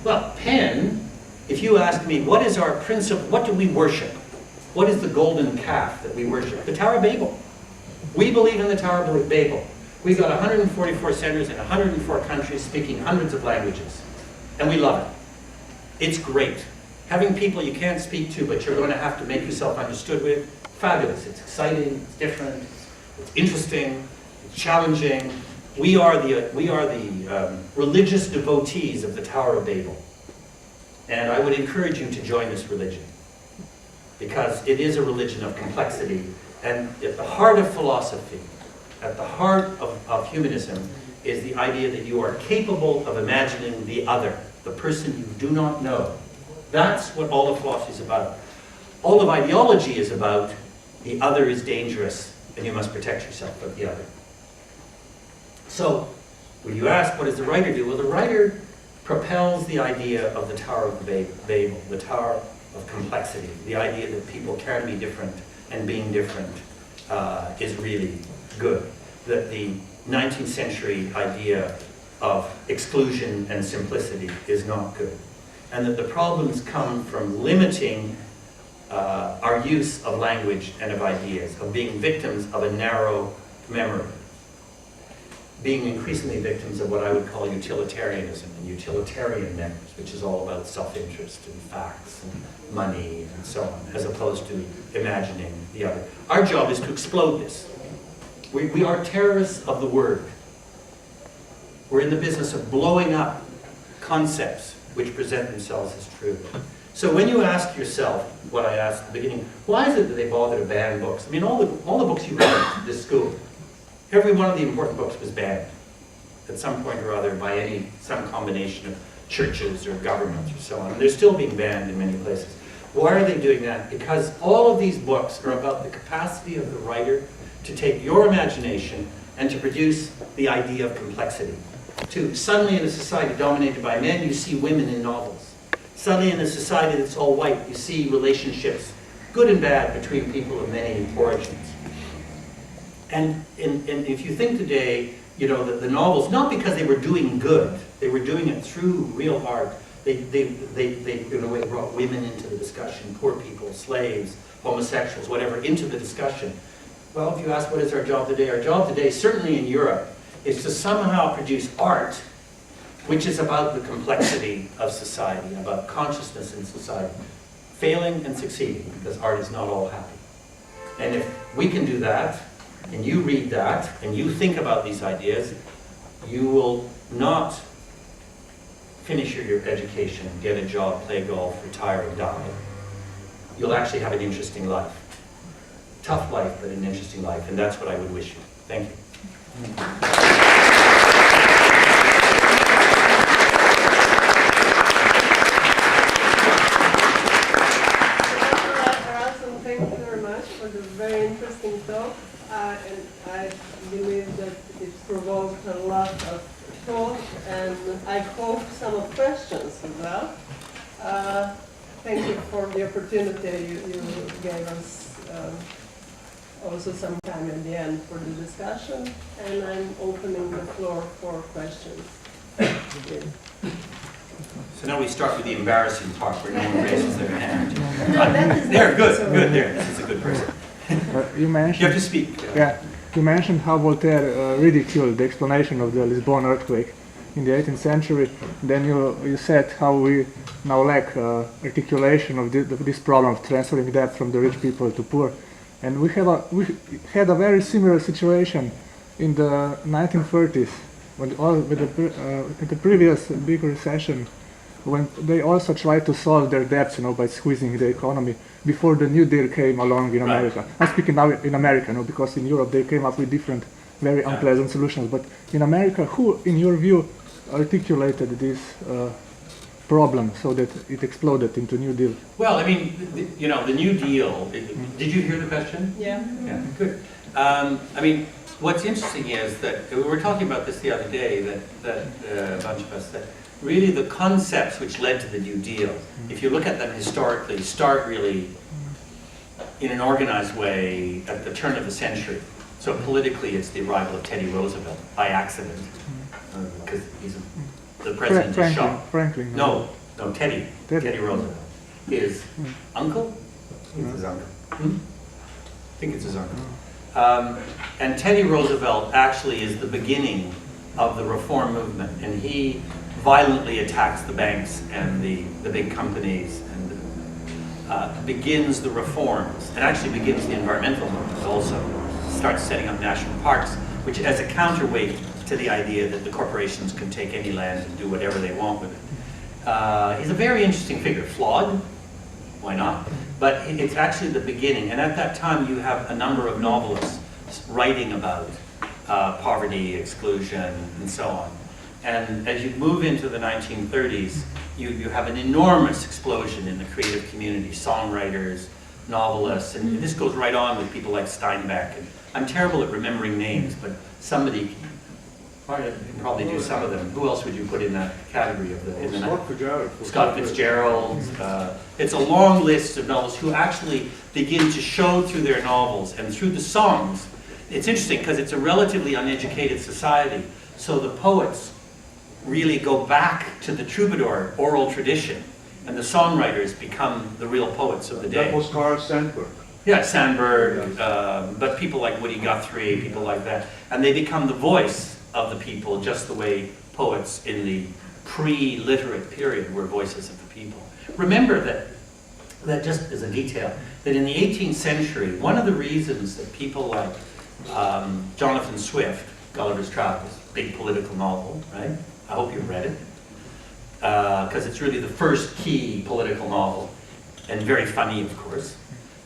Well, Penn, if you ask me, what is our principle, what do we worship? What is the golden calf that we worship? The Tower of Babel. We believe in the Tower of Babel. We've got 144 centers in 104 countries speaking hundreds of languages. And we love it. It's great. Having people you can't speak to, but you're going to have to make yourself understood with, fabulous. It's exciting, it's different, it's interesting, it's challenging. We are the religious devotees of the Tower of Babel. And I would encourage you to join this religion, because it is a religion of complexity. And at the heart of philosophy, at the heart of humanism, is the idea that you are capable of imagining the other, the person you do not know. That's what all of philosophy is about. All of ideology is about the other is dangerous and you must protect yourself from the other. So, when you ask, what does the writer do? Well, the writer propels the idea of the Tower of Babel, the Tower of Complexity, the idea that people can be different, and being different is really good. That the 19th century idea of exclusion and simplicity is not good. And that the problems come from limiting our use of language and of ideas, of being victims of a narrow memory, being increasingly victims of what I would call utilitarianism and utilitarian memories, which is all about self-interest and facts and money and so on, as opposed to imagining the other. Our job is to explode this. We are terrorists of the word. We're in the business of blowing up concepts which present themselves as true. So when you ask yourself, what I asked at the beginning, why is it that they bother to ban books? I mean, all the books you read at this school, every one of the important books was banned at some point or other by some combination of churches or governments or so on. And they're still being banned in many places. Why are they doing that? Because all of these books are about the capacity of the writer to take your imagination and to produce the idea of complexity. Suddenly in a society dominated by men, you see women in novels. Suddenly in a society that's all white, you see relationships, good and bad, between people of many origins. And if you think today, you know, that the novels, not because they were doing good, they were doing it through real art. They in a way brought women into the discussion, poor people, slaves, homosexuals, whatever, into the discussion. Well, if you ask what is our job today, our job today, certainly in Europe, is to somehow produce art which is about the complexity of society, about consciousness in society, failing and succeeding, because art is not all happy. And if we can do that, and you read that, and you think about these ideas, you will not finish your education, get a job, play golf, retire, and die. You'll actually have an interesting life. Tough life, but an interesting life, and that's what I would wish you. Thank you. Thank you very much for the very interesting talk. And I believe that it provoked a lot of thought, and I hope some of questions as well. Thank you for the opportunity you gave us. Also some time at the end for the discussion, and I'm opening the floor for questions. So now we start with the embarrassing part where no one raises their hand. No, that is there, not good, so. good, there. This is a good person. You mentioned. You have to speak. Yeah, you mentioned how Voltaire ridiculed the explanation of the Lisbon earthquake in the 18th century. Then you said how we now lack articulation of this problem of transferring debt from the rich people to poor. And we had a very similar situation in the 1930s, with the previous big recession, when they also tried to solve their debts, you know, by squeezing the economy before the New Deal came along in America. I'm speaking now in America, you know, because in Europe they came up with different, very unpleasant solutions. But in America, who, in your view, articulated this problem so that it exploded into New Deal? Well, I mean, you know, the New Deal, did you hear the question? Yeah. Yeah, good. I mean, what's interesting is that, we were talking about this the other day, that a bunch of us, that really the concepts which led to the New Deal, if you look at them historically, start really in an organized way at the turn of the century. So politically, it's the arrival of Teddy Roosevelt by accident, because he's a the president is shot. Franklin. No, Teddy. Teddy. Teddy Roosevelt. His uncle? It's his uncle. I think it's his uncle. And Teddy Roosevelt actually is the beginning of the reform movement, and he violently attacks the banks and the big companies and begins the reforms, and actually begins the environmental movement also. Starts setting up national parks, which as a counterweight to the idea that the corporations can take any land and do whatever they want with it. He's a very interesting figure, flawed, why not? But it's actually the beginning, and at that time you have a number of novelists writing about poverty, exclusion, and so on. And as you move into the 1930s, you have an enormous explosion in the creative community, songwriters, novelists, and this goes right on with people like Steinbeck. And I'm terrible at remembering names, but somebody can probably do some of them. Who else would you put in that category of the Scott Fitzgerald. Scott Fitzgerald. It's a long list of novelists who actually begin to show through their novels and through the songs. It's interesting because it's a relatively uneducated society, so the poets really go back to the troubadour oral tradition, and the songwriters become the real poets of the day. That was Carl Sandburg. Yeah, Sandburg, but people like Woody Guthrie, people like that, and they become the voice of the people, just the way poets in the pre-literate period were voices of the people. Remember that just as a detail, that in the 18th century, one of the reasons that people like Jonathan Swift, Gulliver's Travels, big political novel, right? I hope you've read it, because it's really the first key political novel, and very funny, of course,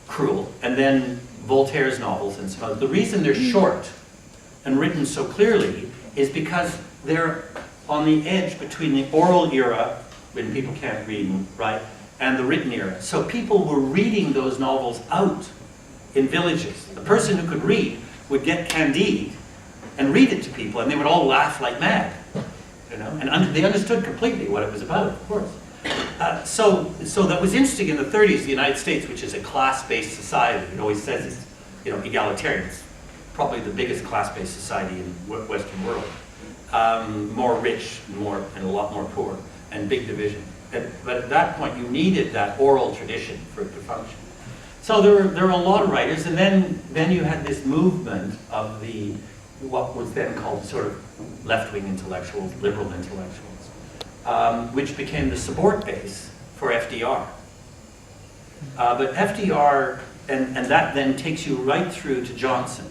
cruel, and then Voltaire's novels and so on. The reason they're short and written so clearly is because they're on the edge between the oral era, when people can't read, right, and the written era. So people were reading those novels out in villages. The person who could read would get Candide and read it to people, and they would all laugh like mad, you know, and they understood completely what it was about, of course. So that was interesting in the 30s, the United States, which is a class-based society. It always says it's, you know, egalitarian. It's probably the biggest class-based society in the Western world. More rich, and a lot more poor, and big division. But at that point, you needed that oral tradition for it to function. So there were a lot of writers, and then you had this movement of what was then called sort of left-wing intellectuals, liberal intellectuals, which became the support base for FDR. But FDR, and that then takes you right through to Johnson.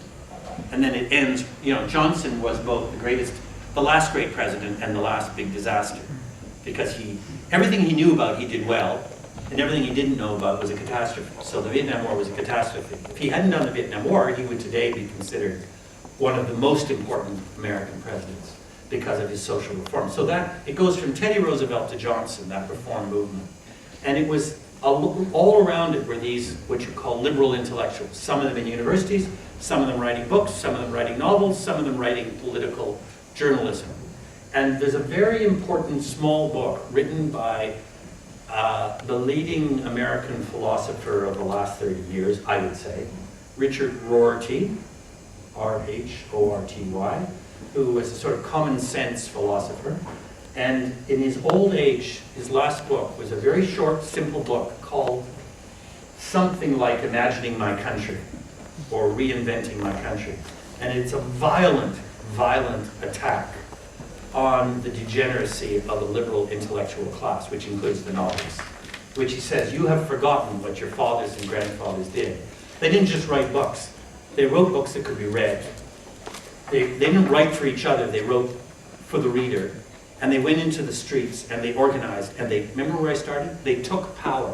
And then it ends, you know, Johnson was both the last great president and the last big disaster. Because everything he knew about, he did well, and everything he didn't know about was a catastrophe. So the Vietnam War was a catastrophe. If he hadn't done the Vietnam War, he would today be considered one of the most important American presidents because of his social reform. So it goes from Teddy Roosevelt to Johnson, that reform movement. And it was, all around it were these, what you call liberal intellectuals. Some of them in universities, some of them writing books, some of them writing novels, some of them writing political journalism. And there's a very important small book written by the leading American philosopher of the last 30 years, I would say, Richard Rorty, R-H-O-R-T-Y, who was a sort of common sense philosopher. And in his old age, his last book was a very short, simple book called something like Imagining My Country, or Reinventing My Country. And it's a violent, violent attack on the degeneracy of the liberal intellectual class, which includes the novelists, which he says, you have forgotten what your fathers and grandfathers did. They didn't just write books. They wrote books that could be read. They didn't write for each other, they wrote for the reader. And they went into the streets and they organized, and remember where I started? They took power.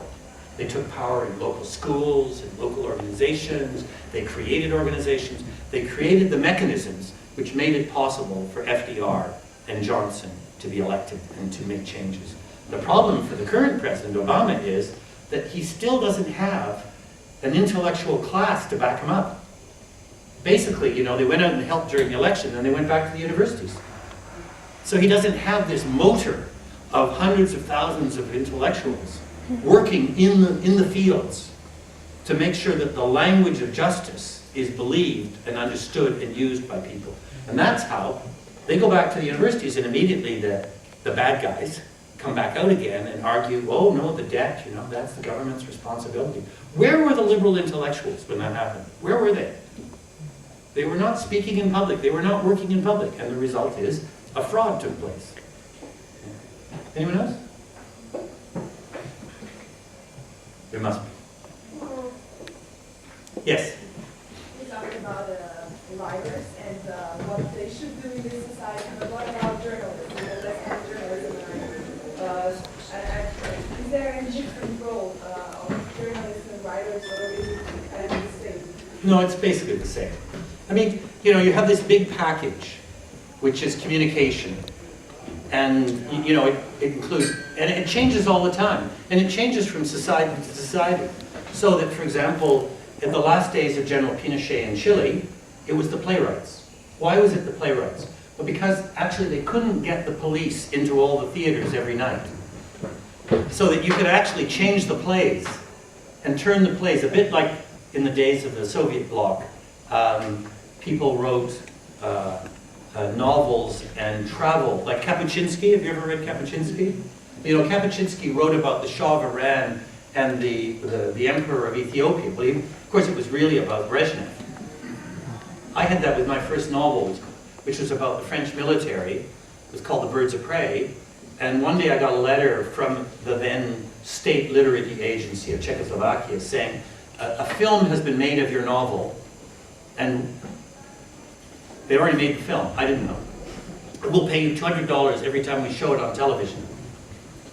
They took power in local schools and local organizations. They created organizations. They created the mechanisms which made it possible for FDR and Johnson to be elected and to make changes. The problem for the current President Obama is that he still doesn't have an intellectual class to back him up. Basically, you know, they went out and helped during the election, and they went back to the universities. So he doesn't have this motor of hundreds of thousands of intellectuals working in the fields to make sure that the language of justice is believed and understood and used by people. And that's how they go back to the universities, and immediately the the bad guys come back out again and argue, oh no, the debt, you know, that's the government's responsibility. Where were the liberal intellectuals when that happened? Where were they? They were not speaking in public, they were not working in public, and the result is a fraud took place. Anyone else? There must be. Yes? We talked about writers and what they should do in this society, but what about journalists? Let's have journalism. Is there any different role of journalists and writers, or is it kind of the same? No, it's basically the same. I mean, you know, you have this big package, which is communication. And, you know, it includes, and it changes all the time. And it changes from society to society. So that, for example, in the last days of General Pinochet in Chile, it was the playwrights. Why was it the playwrights? Well, because actually they couldn't get the police into all the theaters every night. So that you could actually change the plays and turn the plays, a bit like in the days of the Soviet bloc. People wrote novels and travel, like Kapuscinski. Have you ever read Kapuscinski? You know, Kapuscinski wrote about the Shah of Iran and the Emperor of Ethiopia. Well, of course, it was really about Brezhnev. I had that with my first novel, which was about the French military. It was called The Birds of Prey. And one day I got a letter from the then State Literary Agency of Czechoslovakia saying, a film has been made of your novel, and they already made the film. I didn't know. We'll pay you $200 every time we show it on television.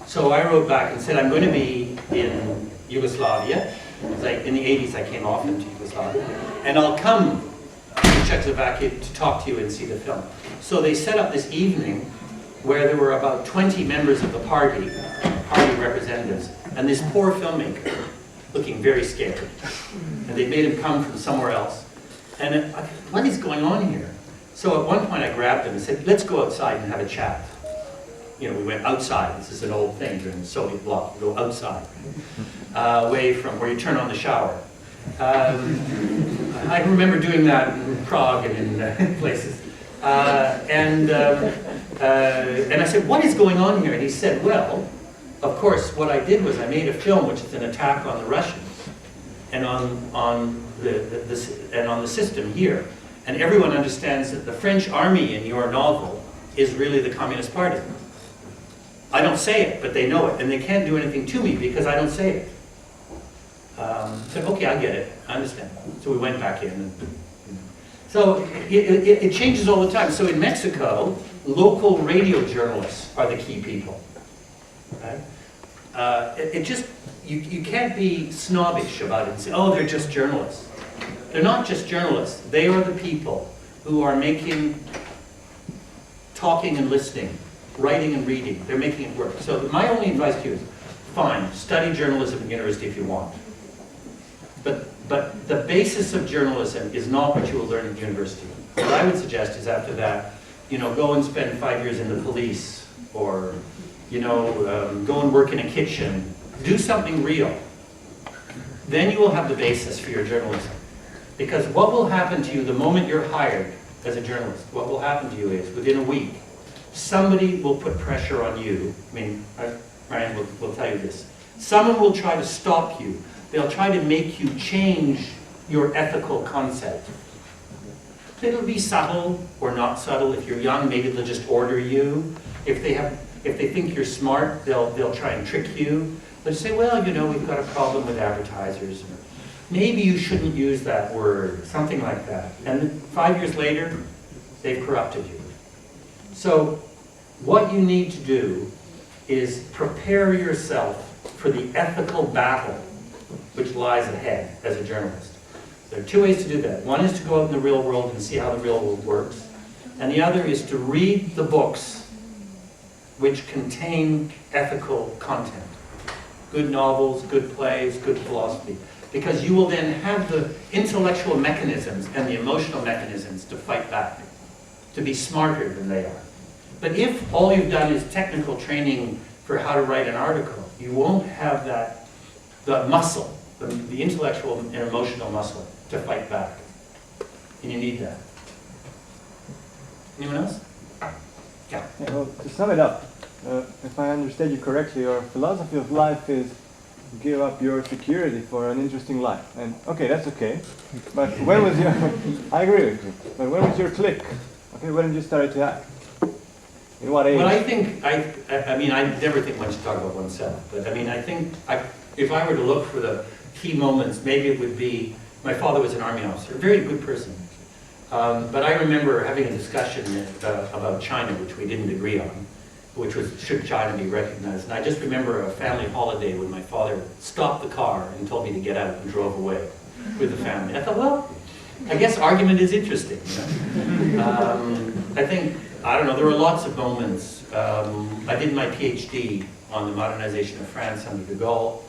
So I wrote back and said, I'm going to be in Yugoslavia. In the 80s I came off into Yugoslavia. And I'll come to Czechoslovakia to talk to you and see the film. So they set up this evening where there were about 20 members of the party representatives, and this poor filmmaker, looking very scared. And they made him come from somewhere else. And what is going on here? So at one point I grabbed him and said, let's go outside and have a chat. You know, we went outside. This is an old thing during the Soviet bloc. We go outside, away from where you turn on the shower. I remember doing that in Prague and in places. And I said, what is going on here? And he said, well, of course, what I did was I made a film which is an attack on the Russians and on the system here. And everyone understands that the French army in your novel is really the Communist Party. I don't say it, but they know it, and they can't do anything to me because I don't say it. I said, okay, I get it, I understand. So we went back in. And, so it changes all the time. So in Mexico, local radio journalists are the key people. Right? You can't be snobbish about it and say, oh, they're just journalists. They're not just journalists. They are the people who are making, talking and listening, writing and reading. They're making it work. So my only advice to you is, fine, study journalism at university if you want. But the basis of journalism is not what you will learn at university. What I would suggest is after that, you know, go and spend 5 years in the police, or, you know, go and work in a kitchen. Do something real. Then you will have the basis for your journalism. Because what will happen to you the moment you're hired as a journalist, what will happen to you is, within a week, somebody will put pressure on you. I mean, Ryan will tell you this. Someone will try to stop you. They'll try to make you change your ethical concept. It'll be subtle or not subtle. If you're young, maybe they'll just order you. If they think you're smart, they'll try and trick you. They'll say, well, you know, we've got a problem with advertisers. Maybe you shouldn't use that word, something like that. And 5 years later, they've corrupted you. So what you need to do is prepare yourself for the ethical battle which lies ahead as a journalist. There are two ways to do that. One is to go out in the real world and see how the real world works. And the other is to read the books which contain ethical content. Good novels, good plays, good philosophy. Because you will then have the intellectual mechanisms and the emotional mechanisms to fight back, to be smarter than they are. But if all you've done is technical training for how to write an article, you won't have the muscle, the intellectual and emotional muscle to fight back. And you need that. Anyone else? Yeah. Well, to sum it up, if I understand you correctly, your philosophy of life is give up your security for an interesting life. And okay, that's okay. But when was your, I agree with you, but when was your click? Okay, when did you start to act? In what age? Well, I think, I mean, I never think one should talk about oneself, but I mean, I think if I were to look for the key moments, maybe it would be, my father was an army officer, a very good person. But I remember having a discussion about China, which we didn't agree on, which was, should China be recognized? And I just remember a family holiday when my father stopped the car and told me to get out and drove away with the family. I thought, well, I guess argument is interesting. You know? I think, I don't know, there were lots of moments. I did my PhD on the modernization of France under de Gaulle,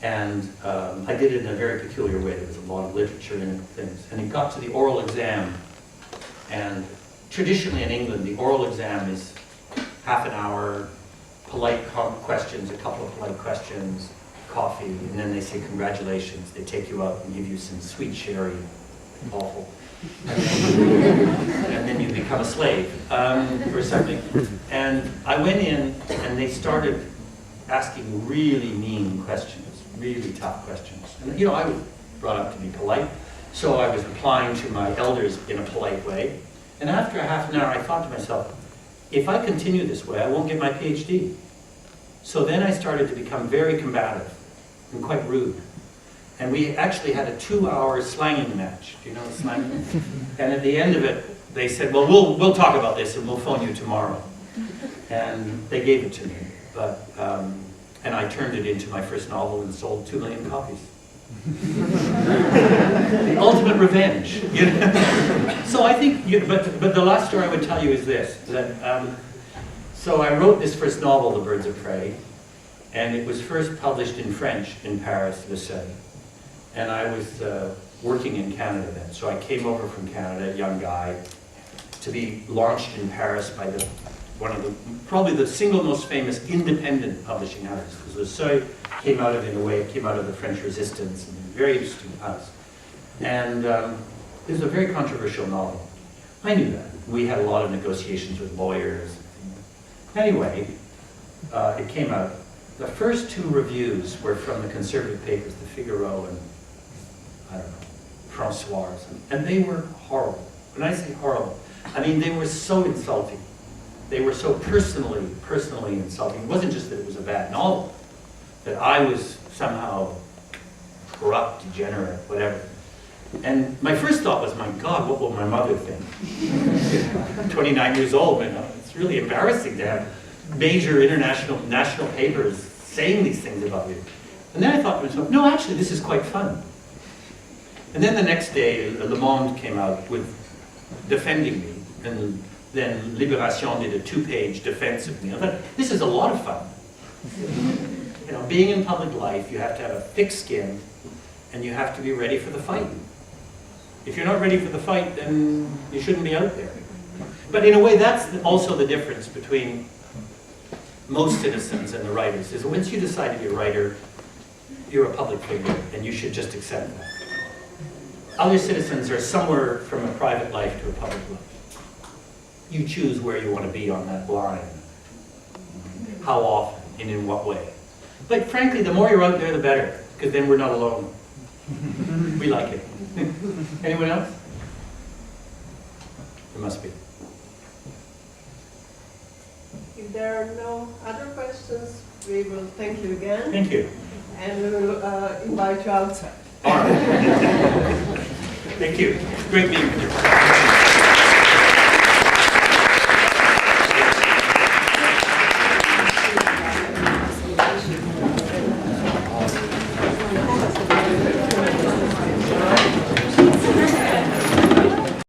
and I did it in a very peculiar way. There was a lot of literature in it and things. And it got to the oral exam, and traditionally in England, the oral exam is half an hour, polite questions, a couple of polite questions, coffee, and then they say congratulations. They take you out and give you some sweet sherry, awful. And then you become a slave or something. And I went in and they started asking really mean questions, really tough questions. And you know, I was brought up to be polite, so I was replying to my elders in a polite way. And after a half an hour, I thought to myself, if I continue this way, I won't get my PhD. So then I started to become very combative and quite rude. And we actually had a 2-hour slanging match. Do you know slanging? And at the end of it, they said, well, we'll talk about this and we'll phone you tomorrow. And they gave it to me. But, and I turned it into my first novel and sold 2 million copies. The ultimate revenge. You know? So I think, but the last story I would tell you is this, that, so I wrote this first novel, The Birds of Prey, and it was first published in French in Paris, Versailles. And I was working in Canada then, so I came over from Canada, a young guy, to be launched in Paris by probably the single most famous independent publishing house. Because Versailles came out of, in a way, it came out of the French Resistance, and a very interesting house. And it was a very controversial novel. I knew that. We had a lot of negotiations with lawyers. Anyway, it came out. The first 2 reviews were from the conservative papers, The Figaro and, I don't know, François or something. And they were horrible. When I say horrible, I mean they were so insulting. They were so personally insulting. It wasn't just that it was a bad novel, that I was somehow corrupt, degenerate, whatever. And my first thought was, my God, what will my mother think? I'm 29 years old, you know, it's really embarrassing to have major national papers saying these things about you. And then I thought to myself, no, actually, this is quite fun. And then the next day, Le Monde came out with defending me, and then Libération did a 2-page defense of me. I thought, this is a lot of fun. You know, being in public life, you have to have a thick skin, and you have to be ready for the fight. If you're not ready for the fight, then you shouldn't be out there. But in a way, that's also the difference between most citizens and the writers, is once you decide to be a writer, you're a public figure, and you should just accept that. Other citizens are somewhere from a private life to a public life. You choose where you want to be on that line, how often, and in what way. But frankly, the more you're out there, the better, because then we're not alone. We like it. Anyone else? There must be. If there are no other questions, we will thank you again. Thank you. And we will invite you outside. All right. Thank you. Great meeting with you.